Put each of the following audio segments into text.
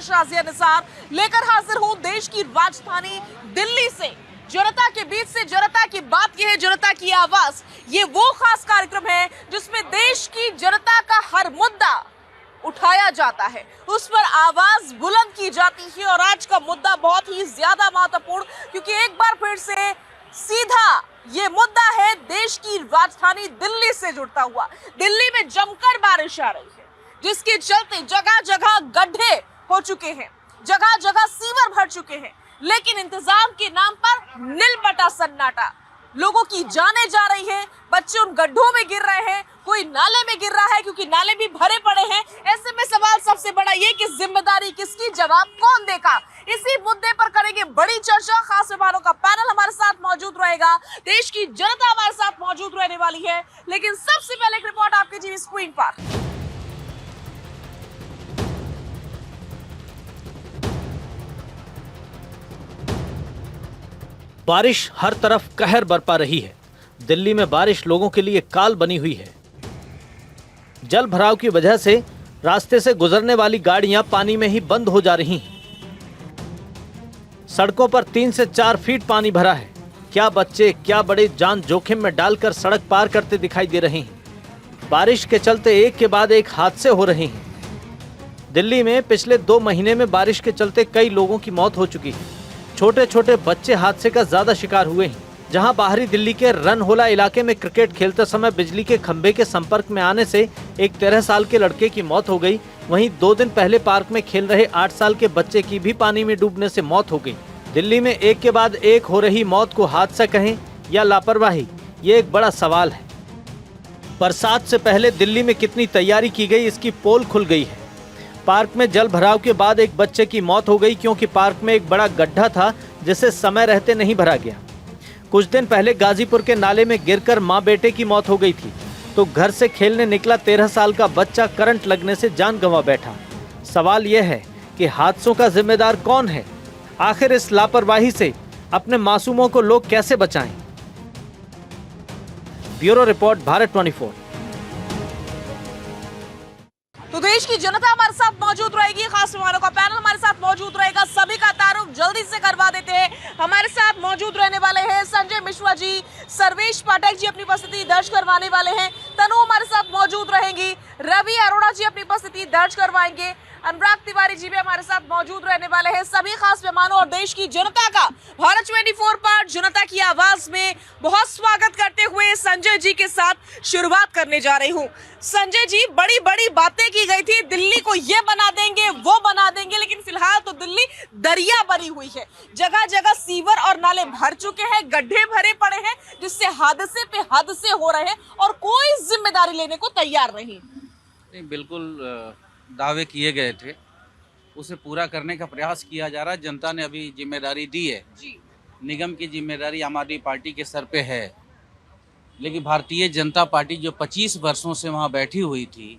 शाजिया निसार लेकर हाजिर हूं देश की राजधानी दिल्ली से। जनता के बीच से जनता की बात यह है, जनता की आवाज। ये वो खास कार्यक्रम है जिसमें देश की जनता का हर मुद्दा उठाया जाता है, उस पर आवाज बुलंद की जाती है। और आज का मुद्दा बहुत ही ज्यादा महत्वपूर्ण, क्योंकि एक बार फिर से सीधा ये मुद्दा है देश की राजधानी दिल्ली से जुड़ता हुआ। दिल्ली में जमकर बारिश आ रही है, जिसके चलते जगह जगह गड्ढे हो चुके हैं, जगह जगह सीवर भर चुके हैं, लेकिन इंतजाम के नाम पर नीलबटा सन्नाटा। लोगों की जाने जा रही है, बच्चे उन गड्ढों में गिर रहे हैं, कोई नाले में गिर रहा है क्योंकि नाले भी भरे पड़े हैं। ऐसे में सवाल सबसे बड़ा ये कि जिम्मेदारी किसकी, जवाब कौन देगा। इसी मुद्दे पर करेंगे बड़ी चर्चा। खास मेहमानों का पैनल हमारे साथ मौजूद रहेगा, देश की जनता हमारे साथ मौजूद रहने वाली है। लेकिन सबसे पहले एक रिपोर्ट आपकी टीवी स्क्रीन पर। बारिश हर तरफ कहर बरपा रही है। दिल्ली में बारिश लोगों के लिए काल बनी हुई है। जल भराव की वजह से रास्ते से गुजरने वाली गाड़ियां पानी में ही बंद हो जा रही हैं। सड़कों पर 3 से 4 फीट पानी भरा है। क्या बच्चे क्या बड़े जान जोखिम में डालकर सड़क पार करते दिखाई दे रहे हैं। बारिश के चलते एक के बाद एक हादसे हो रहे हैं। दिल्ली में पिछले 2 महीने में बारिश के चलते कई लोगों की मौत हो चुकी है। छोटे छोटे बच्चे हादसे का ज्यादा शिकार हुए हैं। जहां बाहरी दिल्ली के रनहोला इलाके में क्रिकेट खेलते समय बिजली के खंभे के संपर्क में आने से एक 13 साल के लड़के की मौत हो गई। वहीं 2 दिन पहले पार्क में खेल रहे 8 साल के बच्चे की भी पानी में डूबने से मौत हो गई। दिल्ली में एक के बाद एक हो रही मौत को हादसा कहें या लापरवाही, ये एक बड़ा सवाल है। बरसात से पहले दिल्ली में कितनी तैयारी की गई, इसकी पोल खुल गई है। पार्क में जल भराव के बाद एक बच्चे की मौत हो गई, क्योंकि पार्क में एक बड़ा गड्ढा था जिसे समय रहते नहीं भरा गया। कुछ दिन पहले गाजीपुर के नाले में गिरकर मां बेटे की मौत हो गई थी, तो घर से खेलने निकला 13 साल का बच्चा करंट लगने से जान गंवा बैठा। सवाल यह है कि हादसों का जिम्मेदार कौन है। आखिर इस लापरवाही से अपने मासूमों को लोग कैसे बचाएं। Bureau report, Bharat 24। तो देश की जनता हमारे साथ मौजूद रहेगी, खास मेहमानों का पैनल हमारे साथ मौजूद रहेगा। सभी का तारुफ जल्दी से करवा देते हैं। हमारे साथ मौजूद रहने वाले हैं संजय मिश्रा जी, सर्वेश पाठक जी अपनी उपस्थिति दर्ज करवाने वाले हैं, तनु हमारे साथ मौजूद रहेंगी, रवि अरोड़ा जी अपनी उपस्थिति दर्ज करवाएंगे, अनुराग तिवारी जी भी हमारे साथ मौजूद रहने वाले हैं। सभी खास मेहमानों और देश की जनता का भारत 24 पर जनता की आवाज में बहुत स्वागत करते हुए संजय जी के साथ शुरुआत करने जा रही हूँ। संजय जी, बड़ी बड़ी बातें की गई थी, दिल्ली को ये बना देंगे वो बना देंगे, लेकिन फिलहाल तो दिल्ली दरिया बनी हुई है। जगह जगह सीवर और नाले भर चुके हैं, गड्ढे भरे पड़े हैं, जिससे हादसे पे हादसे हो रहे हैं और कोई जिम्मेदारी लेने को तैयार नहीं। बिल्कुल दावे किए गए थे, उसे पूरा करने का प्रयास किया जा रहा है। जनता ने अभी जिम्मेदारी दी है जी। निगम की जिम्मेदारी आम आदमी पार्टी के सर पे है, लेकिन भारतीय जनता पार्टी जो 25 वर्षों से वहाँ बैठी हुई थी,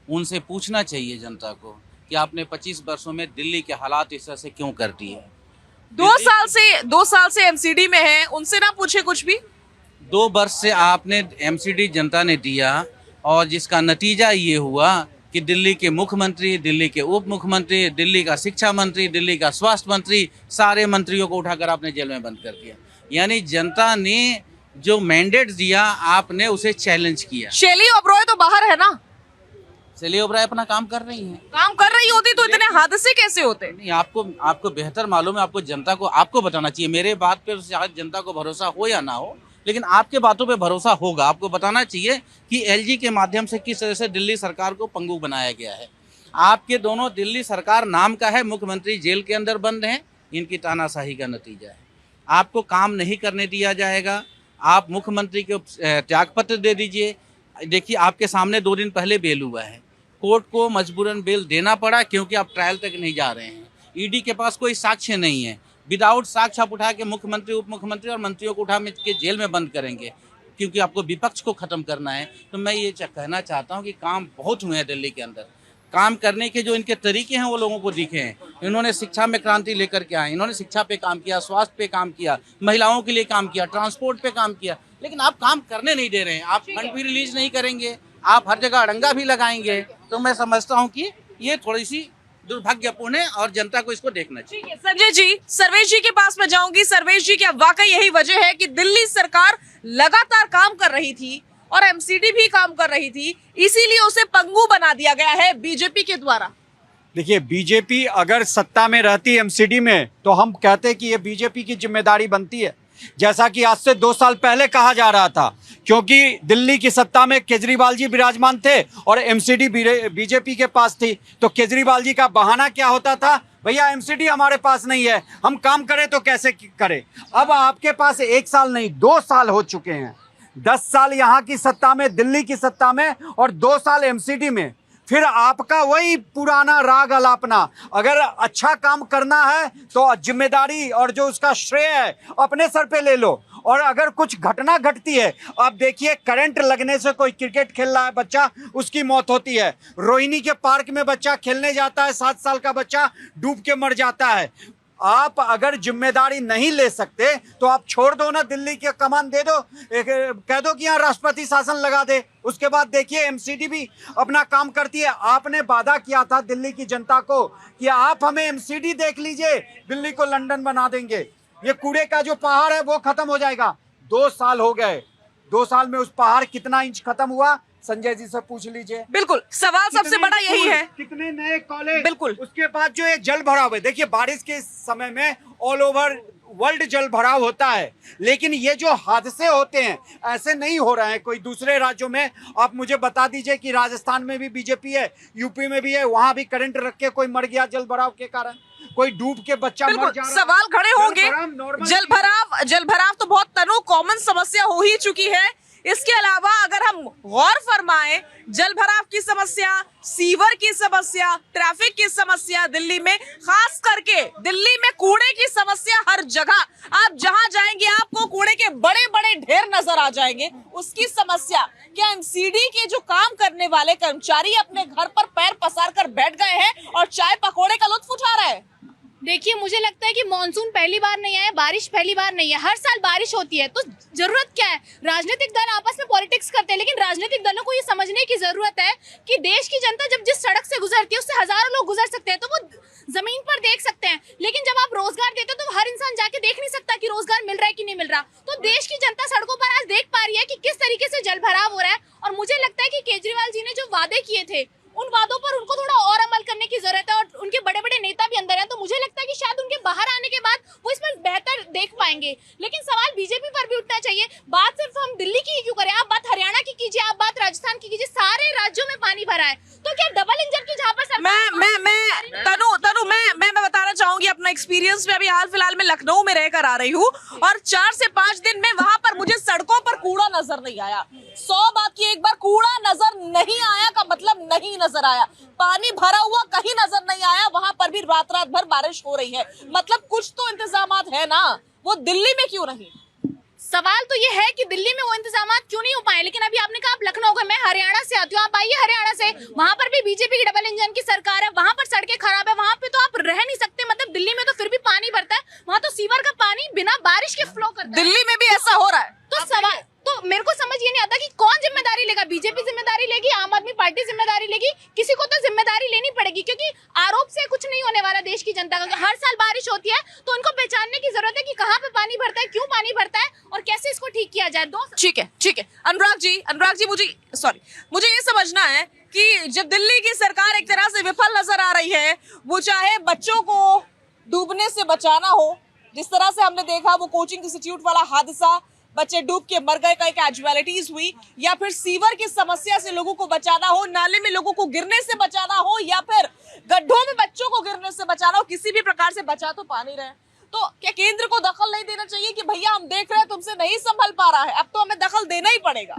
उनसे पूछना चाहिए जनता को कि आपने 25 वर्षों में दिल्ली के हालात इस तरह से क्यों कर दिए। 2 साल से एमसीडी में है, उनसे ना पूछे कुछ भी। 2 वर्ष से आपने एमसीडी जनता ने दिया, और जिसका नतीजा ये हुआ कि दिल्ली के मुख्यमंत्री, दिल्ली के उप मुख्यमंत्री, दिल्ली का शिक्षा मंत्री, दिल्ली का स्वास्थ्य मंत्री, सारे मंत्रियों को उठाकर आपने जेल में बंद कर दिया। यानी जनता ने जो मैंडेट दिया, आपने उसे चैलेंज किया। शैली ओबरॉय तो बाहर है ना। शैली ओबराय अपना काम कर रही हैं। काम कर रही होती तो इतने हादसे कैसे होते। नहीं, आपको बेहतर मालूम है, आपको जनता को आपको बताना चाहिए। मेरे बात पे शायद जनता को भरोसा हो या ना हो, लेकिन आपके बातों पे भरोसा होगा। आपको बताना चाहिए कि एलजी के माध्यम से किस तरह से दिल्ली सरकार को पंगु बनाया गया है। आपके दोनों, दिल्ली सरकार नाम का है, मुख्यमंत्री जेल के अंदर बंद हैं, इनकी तानाशाही का नतीजा है। आपको काम नहीं करने दिया जाएगा। आप मुख्यमंत्री को त्यागपत्र दे दीजिए। देखिए, आपके सामने 2 दिन पहले बेल हुआ है, कोर्ट को मजबूरन बेल देना पड़ा क्योंकि आप ट्रायल तक नहीं जा रहे हैं। ईडी के पास कोई साक्ष्य नहीं है। विदाउट साक्ष्य आप उठा के मुख्यमंत्री, उप मुख्यमंत्री और मंत्रियों को उठा के जेल में बंद करेंगे, क्योंकि आपको विपक्ष को खत्म करना है। तो मैं ये कहना चाहता हूँ कि काम बहुत हुए हैं दिल्ली के अंदर। काम करने के जो इनके तरीके हैं वो लोगों को दिखे हैं। इन्होंने शिक्षा में क्रांति लेकर के आए, इन्होंने शिक्षा पे काम किया, स्वास्थ्य पे काम किया, महिलाओं के लिए काम किया, ट्रांसपोर्ट पे काम किया, लेकिन आप काम करने नहीं दे रहे हैं। आप फंड भी रिलीज नहीं करेंगे, आप हर जगह अड़ंगा भी लगाएंगे। तो मैं समझता हूँ कि ये थोड़ी सी दुर्भाग्यपूर्ण है और जनता को इसको देखना चाहिए। ठीक है संजय जी, सर्वेश जी के पास मैं जाऊंगी। सर्वेश जी, क्या वाकई यही वजह है कि दिल्ली सरकार लगातार काम कर रही थी और एमसीडी भी काम कर रही थी, इसीलिए उसे पंगु बना दिया गया है बीजेपी के द्वारा? देखिए, बीजेपी अगर सत्ता में रहती एमसीडी में तो हम कहते कि ये बीजेपी की जिम्मेदारी बनती है, जैसा कि आज से 2 साल पहले कहा जा रहा था, क्योंकि दिल्ली की सत्ता में केजरीवाल जी विराजमान थे और एमसीडी बीजेपी के पास थी। तो केजरीवाल जी का बहाना क्या होता था? भैया एमसीडी हमारे पास नहीं है, हम काम करें तो कैसे करें। अब आपके पास 1 साल नहीं 2 साल हो चुके हैं, 10 साल यहाँ की सत्ता में, दिल्ली की सत्ता में, और 2 साल एमसीडी में। फिर आपका वही पुराना राग अलापना। अगर अच्छा काम करना है तो जिम्मेदारी और जो उसका श्रेय है अपने सर पे ले लो, और अगर कुछ घटना घटती है, आप देखिए करंट लगने से कोई क्रिकेट खेल रहा है बच्चा, उसकी मौत होती है। रोहिणी के पार्क में बच्चा खेलने जाता है, 7 साल का बच्चा डूब के मर जाता है। आप अगर जिम्मेदारी नहीं ले सकते तो आप छोड़ दो ना, दिल्ली के कमान दे दो, कह दो कि यहाँ राष्ट्रपति शासन लगा दे। उसके बाद देखिए एमसीडी भी अपना काम करती है। आपने वादा किया था दिल्ली की जनता को कि आप हमें एमसीडी देख लीजिए, दिल्ली को लंदन बना देंगे, ये कूड़े का जो पहाड़ है वो खत्म हो जाएगा। 2 साल हो गए, 2 साल में उस पहाड़ कितना इंच खत्म हुआ? संजय जी से पूछ लीजिए। बिल्कुल, सवाल सबसे बड़ा यही है, कितने नए कॉलेज। बिल्कुल। उसके बाद जो ये जल भराव है, देखिए बारिश के समय में ऑल ओवर वर्ल्ड जल भराव होता है, लेकिन ये जो हादसे होते हैं ऐसे नहीं हो रहे हैं कोई दूसरे राज्यों में। आप मुझे बता दीजिए कि राजस्थान में भी बीजेपी है, यूपी में भी है, वहां भी करंट रख के कोई मर गया जल भराव के कारण, कोई डूब के बच्चा मर जा रहा है। सवाल खड़े होंगे। जल भराव तो बहुत तनु कॉमन समस्या हो ही चुकी है। इसके अलावा अगर हम गौर फरमाएं, जल भराव की समस्या, सीवर की समस्या, ट्रैफिक की समस्या दिल्ली में, खास करके दिल्ली में कूड़े की समस्या हर जगह, आप जहां जाएंगे आपको कूड़े के बड़े बड़े ढेर नजर आ जाएंगे। उसकी समस्या, क्या एमसीडी के जो काम करने वाले कर्मचारी अपने घर पर पैर पसार कर बैठ गए हैं और चाय पकौड़े का लुत्फ उठा रहे हैं? देखिए, मुझे लगता है कि मॉनसून पहली बार नहीं आया, बारिश पहली बार नहीं है, हर साल बारिश होती है। तो जरूरत क्या है? राजनीतिक दल आपस में पॉलिटिक्स करते हैं, लेकिन राजनीतिक दलों को ये समझने की जरूरत है कि देश की जनता जब जिस सड़क से गुजरती है उससे हजारों लोग गुजर सकते हैं, तो वो जमीन पर देख सकते हैं। लेकिन जब आप रोजगार देते हो तो हर इंसान जाके देख नहीं सकता कि रोजगार मिल रहा है कि नहीं मिल रहा। तो देश की जनता सड़कों पर आज देख पा रही है कि किस तरीके से जल भराव हो रहा है। और मुझे लगता है कि केजरीवाल जी ने जो वादे किए थे, उन वादों पर उनको थोड़ा और अमल करने की जरूरत है। और उनके बड़े बड़े नेता भी अंदर हैं, तो मुझे लगता है कि शायद उनके बाहर आने के बाद वो इस पर बेहतर देख पाएंगे। लेकिन सवाल बीजेपी पर भी उठना चाहिए। बात सिर्फ हम दिल्ली की ही क्यों करें? आप बात हरियाणा की कीजिए, आप बात राजस्थान की कीजिए, सारे राज्यों में पानी भरा है। तो क्या डबल इंजन की जहाँ पर मैं बताना चाहूंगी अपना एक्सपीरियंस में। अभी हाल फिलहाल में लखनऊ में रहकर आ रही हूँ और 4 से 5 दिन में वहां पर मुझे सड़कों पर कूड़ा नजर नहीं आया। 100 बात की एक बार कूड़ा नजर नहीं आया का मतलब नहीं नजर आया। पानी भरा हुआ कहीं नजर नहीं आया, वहां पर भी रात भर बारिश हो रही है। मतलब कुछ तो इंतजामात है ना, वो दिल्ली में क्यों नहीं? सवाल तो ये है कि दिल्ली में वो इंतजामात क्यों नहीं हो पाए। लेकिन अभी आपने कहा आप लखनऊ गए, मैं हरियाणा से आती हूँ, आप आइए हरियाणा से, वहां पर भी बीजेपी की डबल इंजन की सरकार है, वहां पर सड़कें खराब है, वहां पे तो आप रह नहीं सकते। मतलब दिल्ली में तो फिर भी पानी भरता है, वहां तो सीवर का पानी बिना बारिश के फ्लो करता है। दिल्ली में भी ऐसा हो रहा है। तो सवाल तो मेरे को समझ ये नहीं आता कि कौन जिम्मेदारी लेगा। बीजेपी जिम्मेदारी लेगी, आम आदमी पार्टी जिम्मेदारी लेगी, किसी को तो जिम्मेदारी लेनी पड़ेगी, क्योंकि आरोप से कुछ नहीं होने वाला देश की जनता का। हर साल बारिश होती है तो उनको पहचानने की जरूरत है कि कहाँ पे पानी भरता है, क्यों पानी भरता है और कैसे इसको ठीक किया जाए। ठीक है अनुराग जी मुझे ये समझना है कि जब दिल्ली की सरकार एक तरह से विफल नजर आ रही है, वो चाहे बच्चों को डूबने से बचाना हो, जिस तरह से हमने देखा वो कोचिंग इंस्टीट्यूट वाला हादसा, बच्चे डूब के मर गए, कई कैजुअलिटीज हुई, या फिर सीवर की समस्या से लोगों को बचाना हो, नाले में लोगों को गिरने से बचाना हो, या फिर गड्ढों में बच्चों को गिरने से बचाना हो, किसी भी प्रकार से बचा तो पानी रहे। तो क्या केंद्र को दखल नहीं देना चाहिए कि भैया हम देख रहे हैं तुमसे नहीं संभल पा रहा है, अब तो हमें दखल देना ही पड़ेगा?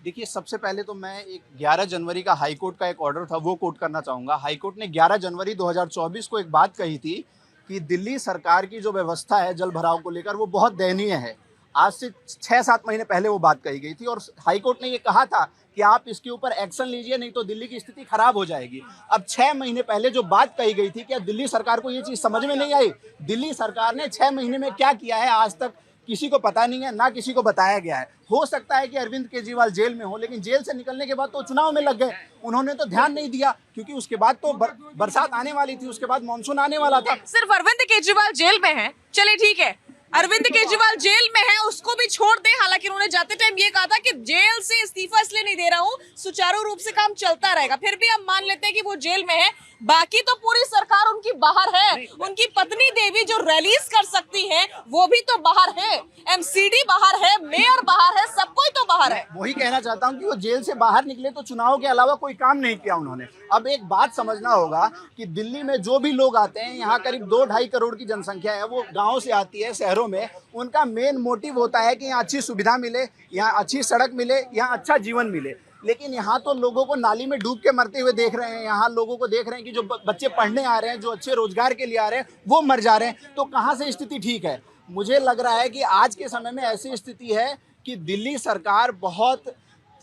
देखिए, सबसे पहले तो मैं एक 11 जनवरी का हाईकोर्ट का एक ऑर्डर था वो कोट करना चाहूँगा। हाईकोर्ट ने 11 जनवरी 2024 को एक बात कही थी कि दिल्ली सरकार की जो व्यवस्था है जल भराव को लेकर वो बहुत दयनीय है। आज से 6-7 महीने पहले वो बात कही गई थी और हाईकोर्ट ने ये कहा था कि आप इसके ऊपर एक्शन लीजिए, नहीं तो दिल्ली की स्थिति खराब हो जाएगी। अब 6 महीने पहले जो बात कही गई थी, क्या दिल्ली सरकार को ये चीज़ समझ में नहीं आई? दिल्ली सरकार ने 6 महीने में क्या किया है आज तक? किसी को पता नहीं है, ना किसी को बताया गया है। हो सकता है कि अरविंद केजरीवाल जेल में हो, लेकिन जेल से निकलने के बाद तो चुनाव में लग गए, उन्होंने तो ध्यान नहीं दिया, क्योंकि उसके बाद तो बरसात आने वाली थी, उसके बाद मानसून आने वाला था। सिर्फ अरविंद केजरीवाल जेल में है, चले ठीक है, अरविंद केजरीवाल जेल में है, उसको भी छोड़ दें। हालांकि उन्होंने जाते टाइम ये कहा था कि जेल से इस्तीफा इसलिए नहीं दे रहा हूं, सुचारू रूप से काम चलता रहेगा। फिर भी हम मान लेते हैं कि वो जेल में है, बाकी तो पूरी सरकार उनकी बाहर है। उनकी पत्नी देवी जो रिलीज कर सकती है वो भी तो बाहर है, एमसीडी बाहर है, मेयर बाहर है, सब कोई तो बाहर है। वही कहना चाहता हूं कि वो जेल से बाहर निकले तो चुनाव के अलावा कोई काम नहीं किया उन्होंने। अब एक बात समझना होगा कि दिल्ली में जो भी लोग आते हैं, यहाँ करीब 2-2.5 करोड़ की जनसंख्या है, वो गाँव से आती है, शहरों में। उनका मेन मोटिव होता है कि यहाँ अच्छी सुविधा मिले, यहाँ अच्छी सड़क मिले, यहाँ अच्छा जीवन मिले। लेकिन यहाँ तो लोगों को नाली में डूब के मरते हुए देख रहे हैं। यहाँ लोगों को देख रहे हैं कि जो बच्चे पढ़ने आ रहे हैं, जो अच्छे रोजगार के लिए आ रहे हैं, वो मर जा रहे हैं। तो कहाँ से स्थिति ठीक है? मुझे लग रहा है कि आज के समय में ऐसी स्थिति है कि दिल्ली सरकार बहुत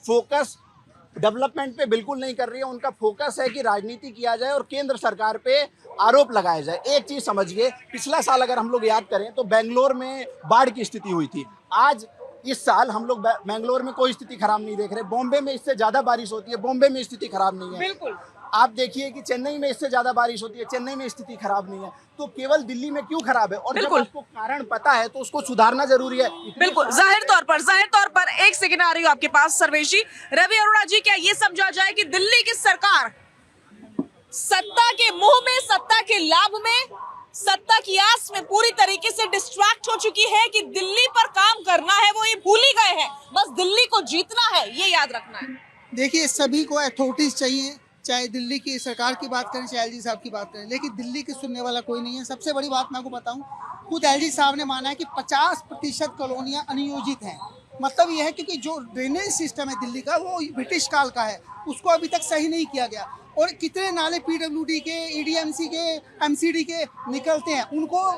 फोकस डेवलपमेंट पे बिल्कुल नहीं कर रही है। उनका फोकस है कि राजनीति किया जाए और केंद्र सरकार पे आरोप लगाया जाए। एक चीज समझिए, पिछला साल अगर हम लोग याद करें तो बेंगलोर में बाढ़ की स्थिति हुई थी। आज इस साल हम लोग बेंगलोर में कोई स्थिति खराब नहीं देख रहे। बॉम्बे में इससे ज्यादा बारिश होती है, बॉम्बे में स्थिति खराब नहीं है। बिल्कुल। आप देखिए कि चेन्नई में इससे ज्यादा बारिश होती है, चेन्नई में स्थिति खराब नहीं है। तो केवल दिल्ली में क्यों खराब है? और जब आपको कारण पता है तो उसको सुधारना जरूरी है। बिल्कुल, जाहिर तौर पर एक सेकंड आ रही हूँ आपके पास सर्वेश जी। रवि अरोड़ा जी, क्या ये समझा जाए कि दिल्ली की सरकार सत्ता के मोह में, सत्ता के लाभ में, सत्ता की आस में पूरी तरीके से डिस्ट्रैक्ट हो चुकी है कि दिल्ली पर काम करना है वो ये भूल ही गए हैं, बस दिल्ली को जीतना है, ये याद रखना है। देखिए, सभी को अथॉरिटीज चाहिए, चाहे दिल्ली की सरकार की बात करें, चाहे एलजी साहब की बात करें, लेकिन दिल्ली की सुनने वाला कोई नहीं है। सबसे बड़ी बात मैं आपको बताऊं, खुद एलजी साहब ने माना है कि 50% कॉलोनियां अनियोजित हैं। मतलब यह है क्योंकि जो ड्रेनेज सिस्टम है दिल्ली का वो ब्रिटिश काल का है, उसको अभी तक सही नहीं किया गया। और कितने नाले पीडब्ल्यूडी के, ईडीएमसी के, एमसीडी के निकलते हैं, उनको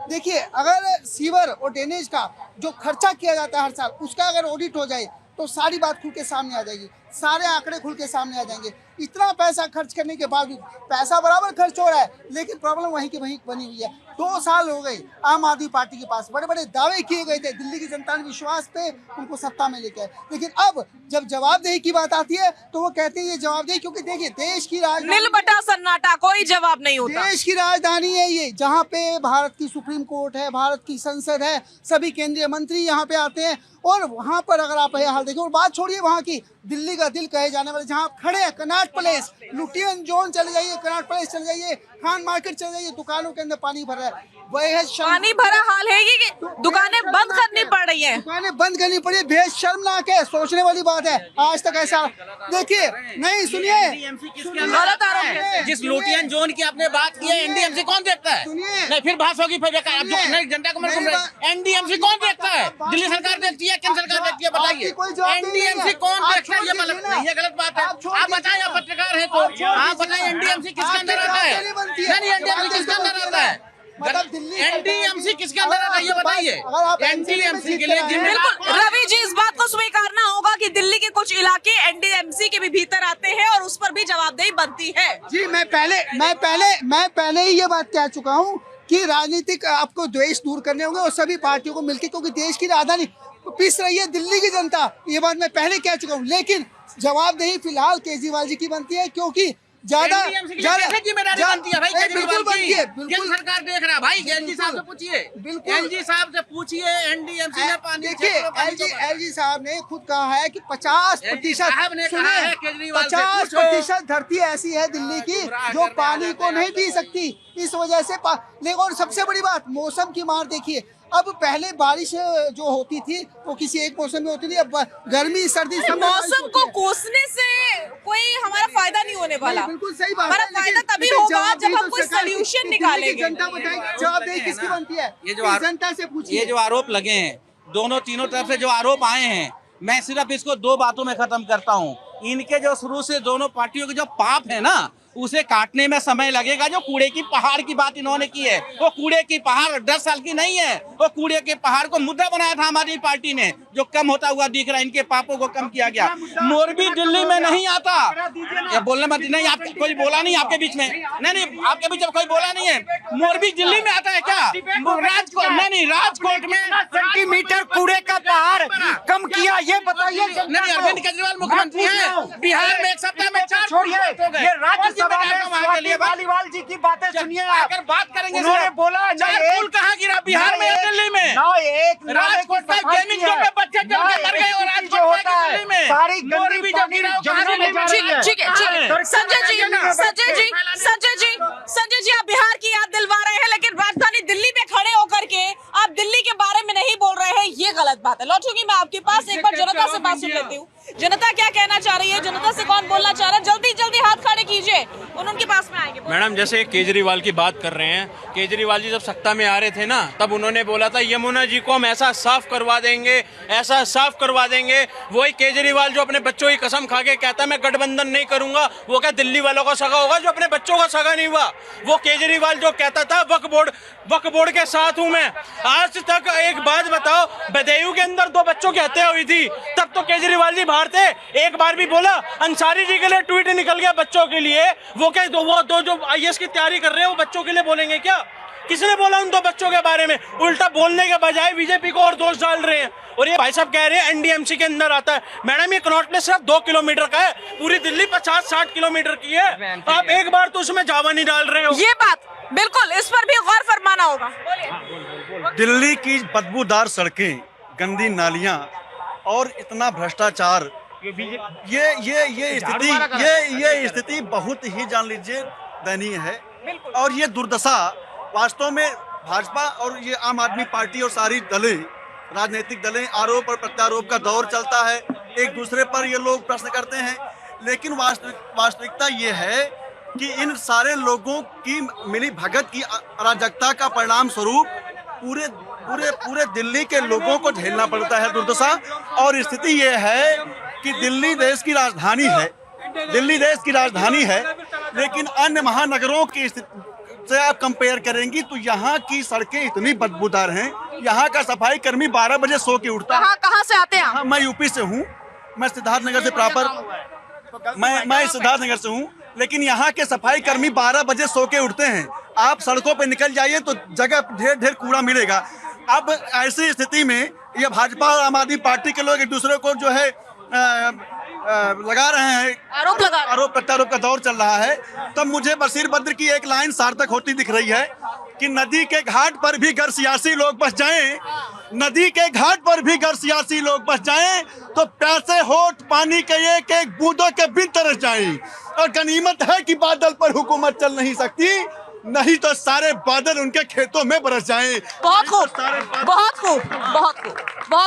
देखिए, अगर सीवर और ड्रेनेज का जो खर्चा किया जाता है हर साल, उसका अगर ऑडिट हो जाए तो सारी बात खुल के सामने आ जाएगी, सारे आंकड़े खुल के सामने आ जाएंगे। इतना पैसा खर्च करने के बावजूद पैसा बराबर खर्च हो रहा है, लेकिन प्रॉब्लम वहीं की वहीं बनी हुई है। 2 साल हो गए आम आदमी पार्टी के पास, बड़े बड़े दावे किए गए थे, दिल्ली की जनता ने विश्वास पे उनको सत्ता में लेके आए, लेकिन अब जब जवाबदेही की बात आती है तो वो कहते हैं ये जवाबदेही, क्योंकि देखिए देश की राजधानी, नीलबटा सन्नाटा, कोई जवाब नहीं होता। देश की राजधानी है ये, जहाँ पे भारत की सुप्रीम कोर्ट है, भारत की संसद है, सभी केंद्रीय मंत्री यहाँ पे आते हैं। और वहाँ पर अगर आप ये हाल देखें, और बात छोड़िए वहाँ की, दिल्ली का दिल कहे जाने वाले जहाँ आप खड़े हैं, कनॉट प्लेस, लुटियन जोन चले जाइए, कनॉट प्लेस चले जाइए, खान मार्केट चले जाइए, दुकानों के अंदर पानी भर रहा है। पानी भरा हाल है कि दुकानें बंद करनी पड़ रही है, दुकानें बंद करनी पड़ी है। बेशर्मनाक है, सोचने वाली बात है। आज तक ऐसा देखिए नहीं, सुनिए, गलत आरोप है। जिस लुटियन जोन की आपने बात की है, एनडीएमसी कौन देखता है? सुनिए, नहीं, फिर बात होगी, फिर बेकार। आप जो नहीं, जनता को मैं सुन रहा हूं, एनडीएमसी कौन देखता है? दिल्ली सरकार देखती है, केंद्र सरकार देखती है, बताइए एनडीएमसी कौन देखता है? ये मतलब नहीं, ये गलत बात है। आप बताएं, आप पत्रकार हैं तो आप बताएं एनडीएमसी किसके अंदर आता है? नहीं, एनडीएमसी किसके अंदर आता है? मतलब दिल्ली एनडीएमसी किसके अंदर आता है ये बताइए। एनडीएमसी के लिए बिल्कुल रवि जी, इस बात को स्वीकारना होगा कि दिल्ली के कुछ इलाके एनडीएमसी के भी भीतर आते हैं और उस पर भी जवाबदेही बनती है। जी, मैं पहले ही ये बात कह चुका हूँ कि राजनीतिक आपको द्वेष दूर करने होंगे और सभी पार्टियों को मिलकर, क्योंकि देश की राजधानी पिस रही है दिल्ली की जनता, ये बात मैं पहले कह चुका हूँ। लेकिन जवाबदेही फिलहाल केजरीवाल जी की बनती है, क्योंकि ज्यादा जिम्मेदारी बनती है भाई बिल्कुल बनती है, केंद्र बिल्कुल सरकार देख रहा है भाई। एलजी साहब से पूछिए, बिल्कुल एलजी साहब से पूछिए, एनडीएमसी में पानी। देखिए, एलजी साहब ने खुद कहा है कि 50% ने कहा है केजरीवाल से 50% धरती ऐसी है दिल्ली की जो पानी को नहीं पी सकती, इस वजह से लेकिन और सबसे बड़ी बात, मौसम की मार देखिए। अब पहले बारिश जो होती थी वो किसी एक मौसम में होती थी, अब गर्मी सर्दी सब मौसम को कोसने से कोई हमारा फायदा नहीं होने वाला। बिल्कुल सही बात हमारा है, फायदा तभी होगा जब हम कोई सोल्यूशन निकालेंगे। जनता बताएगी जवाबदेही किसकी बनती है, ये जो जनता से पूछिए। ये जो आरोप लगे हैं, दोनों तीनों तरफ से जो आरोप आए हैं, मैं सिर्फ इसको 2 बातों में खत्म करता हूँ। इनके जो शुरू से दोनों पार्टियों के जो पाप है ना, उसे काटने में समय लगेगा। जो कूड़े की पहाड़ की बात इन्होंने की है, वो कूड़े की पहाड़ 10 साल की नहीं है। वो कूड़े के पहाड़ को मुद्दा बनाया था हमारी पार्टी ने, जो कम होता हुआ दिख रहा है। इनके पापों को कम किया गया। मोरबी दिल्ली में नहीं आता। ये बोलने मत, नहीं आप कोई बोला नहीं आपके बीच में, नहीं आपके बीच में कोई बोला नहीं है। मोरबी दिल्ली में आता है क्या? राजकोट नहीं, राजकोट में सेंटीमीटर कूड़े का पहाड़ कम किया, ये बताइए। नहीं, अरविंद केजरीवाल मुख्यमंत्री है। बिहार में एक सप्ताह में 4 छोड़िए, ये राज्यसभा में वहाँ के लिए वालीवाल जी की बातें सुनिए। अगर बात करेंगे, उन्होंने बोला 4 पुल कहाँ गिरा, बिहार में या दिल्ली में? राजकोट में गेमिंग जोन में बच्चे जल के मर गए, और राजकोट में दिल्ली में सारी मोरबी जो गिरा वो कहाँ दिल्ली में? ठीक है संजय जी आप बिहार की याद दिलवा रहे हैं, लेकिन राजधानी दिल्ली में खड़े होकर के आप दिल्ली के बारे में नहीं बोल रहे हैं, ये गलत बात है। लौटूंगी मैं आपके पास, एक बार जनता से बात सुन लेती हूँ। जनता क्या कहना चाह रही है, जनता से कौन बोलना चाह रहा है? जल्दी जल्दी हाथ खड़े कीजिए, उनके पास में आएंगे। मैडम जैसे केजरीवाल की बात कर रहे हैं, केजरीवाल जी जब सत्ता में आ रहे थे ना, तब उन्होंने बोला था यमुना जी को हम ऐसा साफ करवा देंगे, ऐसा साफ करवा देंगे। वही केजरीवाल जो अपने बच्चों की कसम खा के कहता है मैं गठबंधन नहीं करूंगा, वो क्या दिल्ली वालों का सगा होगा जो अपने बच्चों का सगा नहीं हुआ? वो केजरीवाल जो कहता था वक्फ बोर्ड के साथ हूं मैं। आज तक एक बात बताओ, बदायूं के अंदर 2 बच्चों की हत्या हुई थी, तब तो केजरीवाल जी बाहर थे, एक बार भी बोला? अंसारी जी के लिए ट्वीट निकल गया बच्चों के लिए, वो क्या वो दो जो IAS की तैयारी कर रहे हैं वो बच्चों के लिए बोलेंगे क्या? किसने बोला उन 2 बच्चों के बारे में? उल्टा बोलने के बजाय बीजेपी को और दोष डाल रहे हैं। और ये भाई साहब कह रहे हैं NDMC के अंदर आता है। मैडम ये कनॉट प्लेस सिर्फ 2 किलोमीटर का है, पूरी दिल्ली 50-60 किलोमीटर की है। आप एक बार तो उसमें जावा नहीं डाल रहे हो। ये बात बिल्कुल, इस पर भी गौर फरमाना होगा। दिल्ली की बदबूदार सड़कें, गंदी नालियां और इतना भ्रष्टाचार, ये स्थिति बहुत ही जान लीजिए दयनीय है। और ये दुर्दशा वास्तव में भाजपा और ये आम आदमी पार्टी और सारी दलें, राजनीतिक दलें, आरोप और प्रत्यारोप का दौर चलता है, एक दूसरे पर ये लोग प्रश्न करते हैं, लेकिन वास्तविकता ये है कि इन सारे लोगों की मिली भगत की अराजकता का परिणाम स्वरूप पूरे दिल्ली के लोगों को झेलना पड़ता है दुर्दशा। और स्थिति ये है कि दिल्ली देश की राजधानी है, लेकिन अन्य महानगरों की स्थिति से आप कंपेयर करेंगी तो यहाँ की सड़कें इतनी बदबूदार हैं। यहाँ का सफाई कर्मी 12 बजे सो के उठता है। कहाँ से आते हैं? मैं यूपी से हूँ, मैं सिद्धार्थनगर से प्रॉपर, मैं सिद्धार्थनगर से हूँ, लेकिन यहाँ के सफाई कर्मी 12 बजे सो के उठते हैं। आप सड़कों पे निकल जाइए तो जगह ढेर कूड़ा मिलेगा। अब ऐसी स्थिति में ये भाजपा और आम आदमी पार्टी के लोग एक दूसरे को जो है लगा रहे हैं, आरोप प्रत्यारोप का दौर चल रहा है। तब मुझे बशीर बद्र की एक लाइन सार्थक होती दिख रही है कि नदी के घाट पर भी अगर सियासी लोग बस जाएं, नदी के घाट पर भी अगर सियासी लोग बस जाएं तो प्यासे होठ पानी के एक बूंदों के बिन तरस जाएं। और गनीमत है कि बादल पर हुकूमत चल नहीं सकती, नहीं तो सारे बादल उनके खेतों में बरस जाएं। बहुत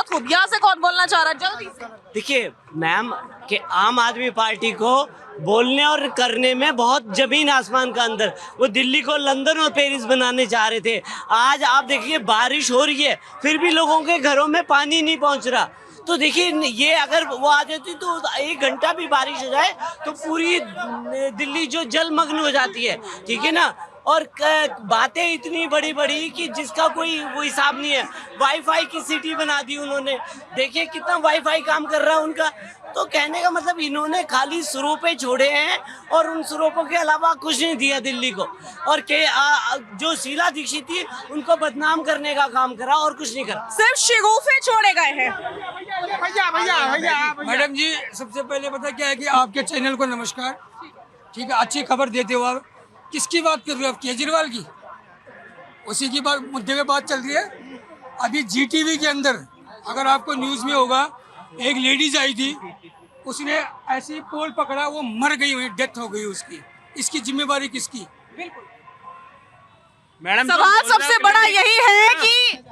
खूब। यहाँ से कौन बोलना चाह रहा है? जल्दी से। देखिए मैम कि आम आदमी पार्टी को बोलने और करने में बहुत जमीन आसमान का अंतर। वो दिल्ली को लंदन और पेरिस बनाने चाह रहे थे। आज आप देखिए बारिश हो रही है, फिर भी लोगों के घरों में पानी नहीं पहुंच रहा। तो देखिए ये अगर वो आ जाती तो 1 घंटा भी बारिश हो जाए तो पूरी दिल्ली जो जलमग्न हो जाती है, ठीक है ना। और बातें इतनी बड़ी बड़ी कि जिसका कोई वो हिसाब नहीं है। वाईफाई की सिटी बना दी उन्होंने, देखिए कितना वाईफाई काम कर रहा है उनका। तो कहने का मतलब इन्होंने खाली सुरोपे छोड़े हैं और उन सुरोपों के अलावा कुछ नहीं दिया दिल्ली को। और जो शीला दीक्षित थी उनको बदनाम करने का काम करा और कुछ नहीं करा, सिर्फ शिगुफे छोड़े गए हैं। मैडम जी सबसे पहले पता क्या है कि आपके चैनल को नमस्कार, ठीक है, अच्छी खबर देते हो आप। किसकी बात कर रहे हो आप? केजरीवाल की, उसी की बात मुद्दे पे बात चल रही है। अभी GTV के अंदर अगर आपको न्यूज़ में होगा, एक लेडीज आई थी, उसने ऐसी पोल पकड़ा, वो मर गई, वहीं डेथ हो गई उसकी। इसकी जिम्मेवारी किसकी? मैडम सवाल सबसे बड़ा यही है कि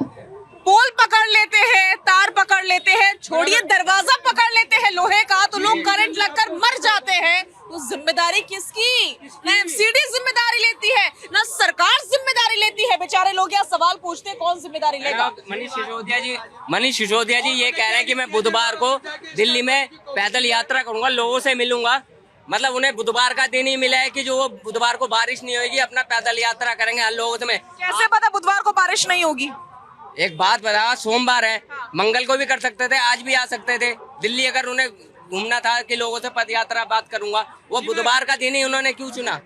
पोल पकड़ लेते हैं, तार पकड़ लेते हैं, छोड़िए दरवाजा पकड़ लेते हैं लोहे का, तो लोग करंट लगकर मर जाते हैं। तो जिम्मेदारी किसकी? ना MCD जिम्मेदारी लेती है, ना सरकार जिम्मेदारी लेती है। बेचारे लोग यहाँ सवाल पूछते हैं, कौन जिम्मेदारी लेगा? मनीष सिसोदिया जी ये कह रहे हैं कि मैं बुधवार को दिल्ली में पैदल यात्रा करूंगा, लोगों से मिलूंगा, मतलब उन्हें बुधवार का दिन ही मिला है कि जो वो बुधवार को बारिश नहीं होगी, अपना पैदल यात्रा करेंगे हर लोग में। कैसे पता बुधवार को बारिश नहीं होगी? एक बात बता, सोमवार है, मंगल को भी कर सकते थे, आज भी आ सकते थे। दिल्ली अगर उन्हें घूमना था कि लोगों से पद यात्रा बात करूंगा, वो बुधवार का दिन ही उन्होंने क्यों चुना?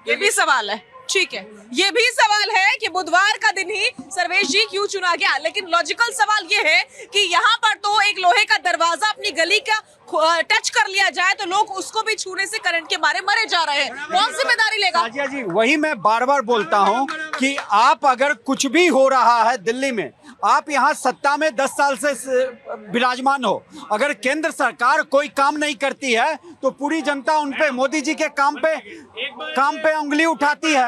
ये भी सवाल है। ठीक है, ये भी सवाल है कि बुधवार का दिन ही सर्वेश जी क्यों चुना गया। लेकिन लॉजिकल सवाल ये है कि यहाँ पर तो एक लोहे का दरवाजा अपनी गली का टच कर लिया जाए तो लोग उसको भी छूने से करंट के मारे मरे जा रहे हैं। कौन जिम्मेदारी लेगा? साजिया जी, वही मैं बार बार बोलता हूँ कि आप अगर कुछ भी हो रहा है दिल्ली में, आप यहाँ सत्ता में 10 साल से विराजमान हो, अगर केंद्र सरकार कोई काम नहीं करती है तो पूरी जनता उन पे, मोदी जी के काम पे उंगली उठाती है।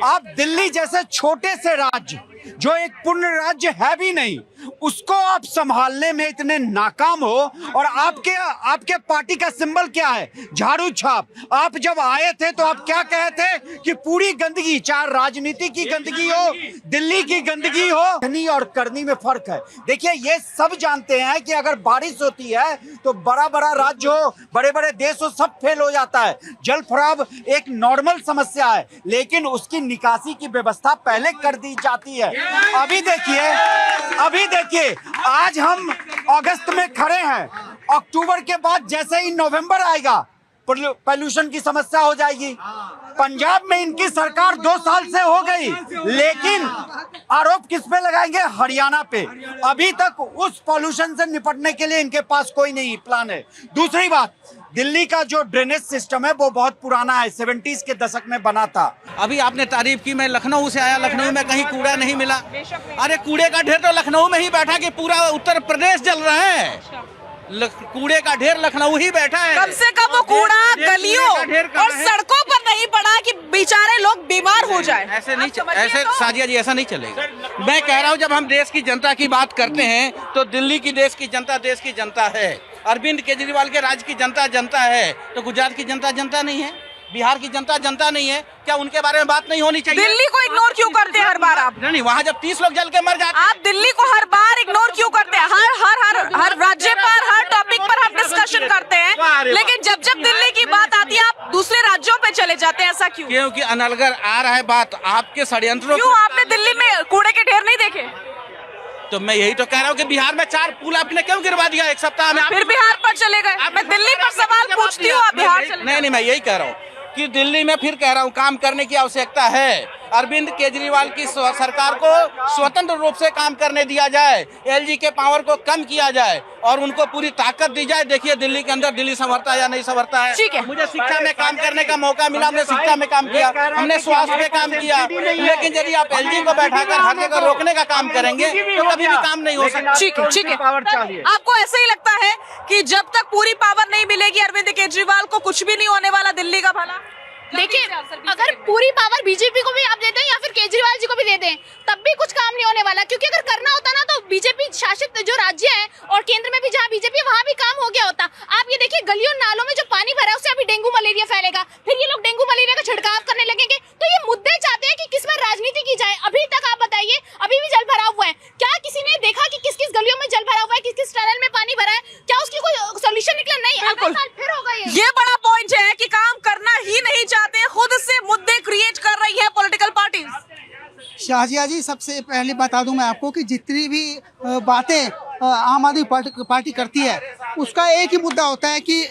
आप दिल्ली जैसे छोटे से राज्य, जो एक पूर्ण राज्य है भी नहीं, उसको आप संभालने में इतने नाकाम हो। और आपके पार्टी का सिंबल क्या है? झाड़ू छाप। आप जब आए थे तो आप क्या कहे थे कि पूरी गंदगी, चाहे राजनीति की गंदगी हो, दिल्ली की गंदगी हो, कहनी और करनी में फर्क है। देखिए, ये सब जानते हैं कि अगर बारिश होती है तो बड़ा बड़ा राज्य हो, बड़े बड़े देश हो, सब फेल हो जाता है। जल भराव एक नॉर्मल समस्या है, लेकिन उसकी निकासी की व्यवस्था पहले कर दी जाती है। अभी देखिए, आज हम अगस्त में खड़े हैं, अक्टूबर के बाद जैसे ही नवंबर आएगा पॉल्यूशन की समस्या हो जाएगी। पंजाब में इनकी सरकार 2 साल से हो गई, लेकिन आरोप किस पे लगाएंगे? हरियाणा पे। अभी तक उस पॉल्यूशन से निपटने के लिए इनके पास कोई नहीं प्लान है। दूसरी बात, दिल्ली का जो ड्रेनेज सिस्टम है वो बहुत पुराना है, 70s के दशक में बना था। अभी आपने तारीफ की, मैं लखनऊ से आया, लखनऊ में कहीं कूड़ा नहीं मिला। अरे कूड़े का ढेर तो लखनऊ में ही बैठा कि पूरा उत्तर प्रदेश जल रहा है। कूड़े का ढेर लखनऊ ही बैठा है। कम से कम वो कूड़ा गलियों और सड़कों पर नहीं पड़ा कि बेचारे लोग बीमार हो जाए। ऐसे नहीं, ऐसे साजिया जी ऐसा नहीं चलेगा। मैं कह रहा हूँ, जब हम देश की जनता की बात करते हैं तो दिल्ली की देश की जनता है। अरविंद केजरीवाल के राज्य की जनता है, तो गुजरात की जनता नहीं है, बिहार की जनता नहीं है। क्या उनके बारे में बात नहीं होनी चाहिए? दिल्ली को इग्नोर क्यों करते हैं हर बार आप? नहीं, वहाँ जब 30 लोग जल के मर जाते हैं, आप दिल्ली को हर बार इग्नोर क्यों करते हैं? हर राज्य पर, हर टॉपिक पर हम डिस्कशन करते हैं, लेकिन जब दिल्ली की बात आती है आप दूसरे राज्यों पे चले जाते हैं। ऐसा क्यों? क्योंकि अनलगर आ रहा है बात आपके षड्यंत्रों। क्यों आपने दिल्ली में कूड़े के ढेर नहीं देखे? तो मैं यही तो कह रहा हूँ कि बिहार में 4 पुल आपने क्यों गिरवा दिया एक सप्ताह में? फिर बिहार पर चले गए। मैं दिल्ली पर सवाल पूछती हूँ, आप बिहार चले गए। नहीं, मैं यही कह रहा हूँ कि दिल्ली में फिर कह रहा हूँ काम करने की आवश्यकता है। अरविंद केजरीवाल की सरकार को स्वतंत्र रूप से काम करने दिया जाए, एलजी के पावर को कम किया जाए और उनको पूरी ताकत दी जाए। देखिए दिल्ली के अंदर दिल्ली संवरता है या नहीं संवरता है। ठीक है, मुझे शिक्षा में काम करने का मौका मिला, हमने शिक्षा में काम किया, हमने स्वास्थ्य में काम किया। लेकिन यदि आप एलजी को बैठाकर हर जगह रोकने का काम करेंगे तो कभी भी काम नहीं हो सकता। ठीक है। आपको ऐसे ही लगता है कि जब तक पूरी पावर नहीं मिलेगी अरविंद केजरीवाल को, कुछ भी नहीं होने वाला दिल्ली का भला? देखिए, अगर पूरी पावर बीजेपी को भी आप देते हैं या फिर केजरीवाल जी को भी देते हैं, तब भी कुछ काम नहीं होने वाला। क्योंकि अगर करना होता ना तो बीजेपी शासित जो राज्य है और केंद्र में भी जहाँ बीजेपी, वहाँ भी काम हो गया होता। आप ये देखिए, गलियों नालों में जो पानी भरा है उससे अभी डेंगू मलेरिया फैलेगा, फिर ये लोग डेंगू मलेरिया का छिड़काव करने लगेंगे। तो ये मुद्दे चाहते हैं कि किस में राजनीति की जाए। अभी तक आप बताइए, अभी भी जल भरा हुआ है। क्या किसी ने देखा कि किस किस गलियों में जल भरा हुआ है, किस किस टनल में पानी भरा है? क्या उसकी कोई सोल्यूशन निकला? नहीं, अगले साल फिर होगा। ये बड़ा पॉइंट है कि काम करना ही नहीं चाहते, खुद से मुद्दे क्रिएट कर रही है पॉलिटिकल पार्टीज। शाजिया जी, सबसे पहले बता दूं मैं आपको कि जितनी भी बातें आम आदमी पार्टी करती है, उसका एक ही मुद्दा होता है कि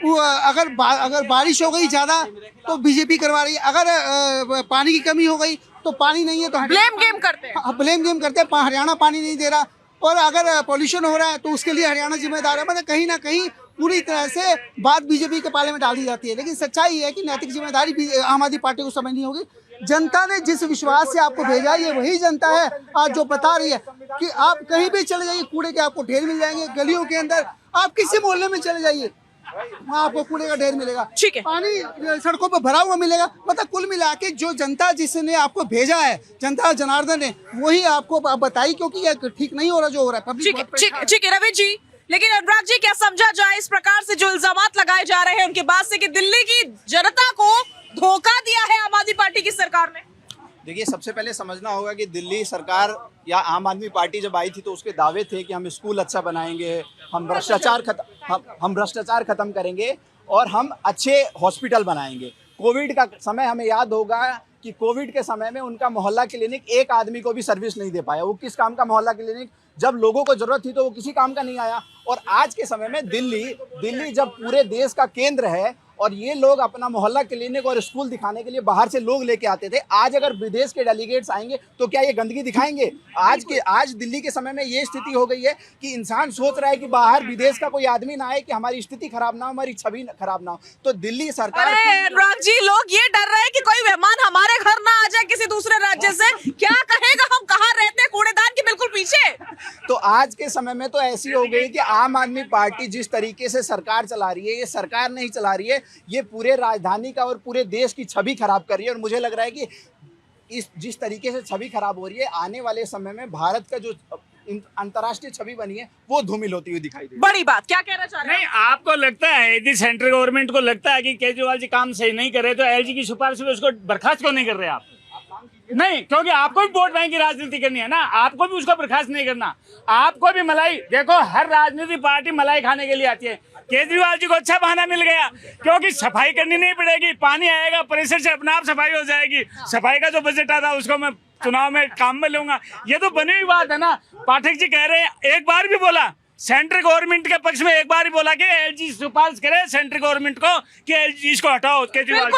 अगर बारिश हो गई ज़्यादा तो बीजेपी करवा रही है, अगर पानी की कमी हो गई तो पानी नहीं है तो ब्लेम गेम करते हैं। हरियाणा पानी नहीं दे रहा, और अगर पॉल्यूशन हो रहा है तो उसके लिए हरियाणा जिम्मेदार है। मतलब कहीं ना कहीं पूरी तरह से बात बीजेपी के पाले में डाल दी जाती है। लेकिन सच्चाई है कि नैतिक जिम्मेदारी भी आम आदमी पार्टी को समझनी होगी। जनता ने जिस विश्वास से आपको भेजा, ये वही जनता है आज जो बता रही है कि आप कहीं भी चले जाइए, कूड़े के आपको ढेर मिल जाएंगे। गलियों के अंदर आप किसी मोहल्ले में चले जाइए, वहाँ आपको कूड़े का ढेर मिलेगा। ठीक है, पानी सड़कों पर भरा हुआ मिलेगा। मतलब कुल मिला के जो जनता जिसने आपको भेजा है, जनता जनार्दन ने, वही आपको बताई। क्योंकि ये ठीक नहीं हो रहा जो हो रहा है। ठीक है रवि जी, लेकिन अनुराग जी, क्या समझा जाए इस प्रकार से जो इल्जामात लगाए जा रहे हैं उनके बाद से कि दिल्ली की जनता को धोखा दिया है आम आदमी पार्टी की सरकार ने? देखिए, सबसे पहले समझना होगा कि दिल्ली सरकार या आम आदमी पार्टी जब आई थी तो उसके दावे थे कि हम स्कूल अच्छा बनाएंगे, हम भ्रष्टाचार खत्म करेंगे। और हम अच्छे हॉस्पिटल बनाएंगे। कोविड का समय हमें याद होगा कि कोविड के समय में उनका मोहल्ला क्लिनिक एक आदमी को भी सर्विस नहीं दे पाया। वो किस काम का मोहल्ला क्लिनिक? जब लोगों को जरूरत थी तो वो किसी काम का नहीं आया। और आज के समय में दिल्ली जब पूरे देश का केंद्र है और ये लोग अपना मोहल्ला क्लिनिक और स्कूल दिखाने के लिए बाहर से लोग लेके आते थे, आज अगर विदेश के डेलीगेट्स आएंगे तो क्या ये गंदगी दिखाएंगे? आज दिल्ली के समय में ये स्थिति हो गई है कि इंसान सोच रहा है कि बाहर विदेश का कोई आदमी ना आए कि हमारी स्थिति खराब ना हो, हमारी छवि खराब ना हो। तो दिल्ली सरकार, अरे अनुराग जी, लोग ये डर रहे हैं कि कोई मेहमान हमारे घर ना आ जाए किसी दूसरे राज्य से। क्या कहेगा, हम कहाँ रहते हैं? कूड़ेदान के बिल्कुल पीछे। तो आज के समय में तो ऐसी हो गई कि आम आदमी पार्टी जिस तरीके से सरकार चला रही है, ये सरकार नहीं चला रही है, ये पूरे राजधानी का और पूरे देश की छवि खराब कर रही है। और मुझे लग रहा है कि जिस तरीके से छवि खराब हो रही है, आने वाले समय में भारत का जो अंतर्राष्ट्रीय छवि बनी है वो धूमिल होती हुई दिखाई देगी। बड़ी बात। क्या कहना चाह रहे हैं? नहीं, आपको लगता है यदि सेंट्रल गवर्नमेंट को लगता है कि केजरीवाल जी काम सही नहीं कर रहे तो एलजी की सिफारिश पे उसको बर्खास्त क्यों नहीं कर रहे आप? नहीं, क्योंकि आपको भी वोट बैंक की राजनीति करनी है ना, आपको भी उसको बर्खास्त नहीं करना। आपको भी मलाई, देखो हर राजनीतिक पार्टी मलाई खाने के लिए आती है। केजरीवाल जी को अच्छा बहाना मिल गया क्योंकि सफाई करनी नहीं पड़ेगी, पानी आएगा परिसर से अपने आप सफाई हो जाएगी। सफाई का जो बजट आता है उसको मैं चुनाव में काम में लूंगा। ये तो बनी हुई बात है ना। पाठक जी कह रहे हैं, एक बार भी बोला सेंट्रल गवर्नमेंट के पक्ष में, एक बार ही बोला कि एलजी सिफारिश करे सेंट्रल गवर्नमेंट को कि एलजी इसको हटाओ केजरीवाल।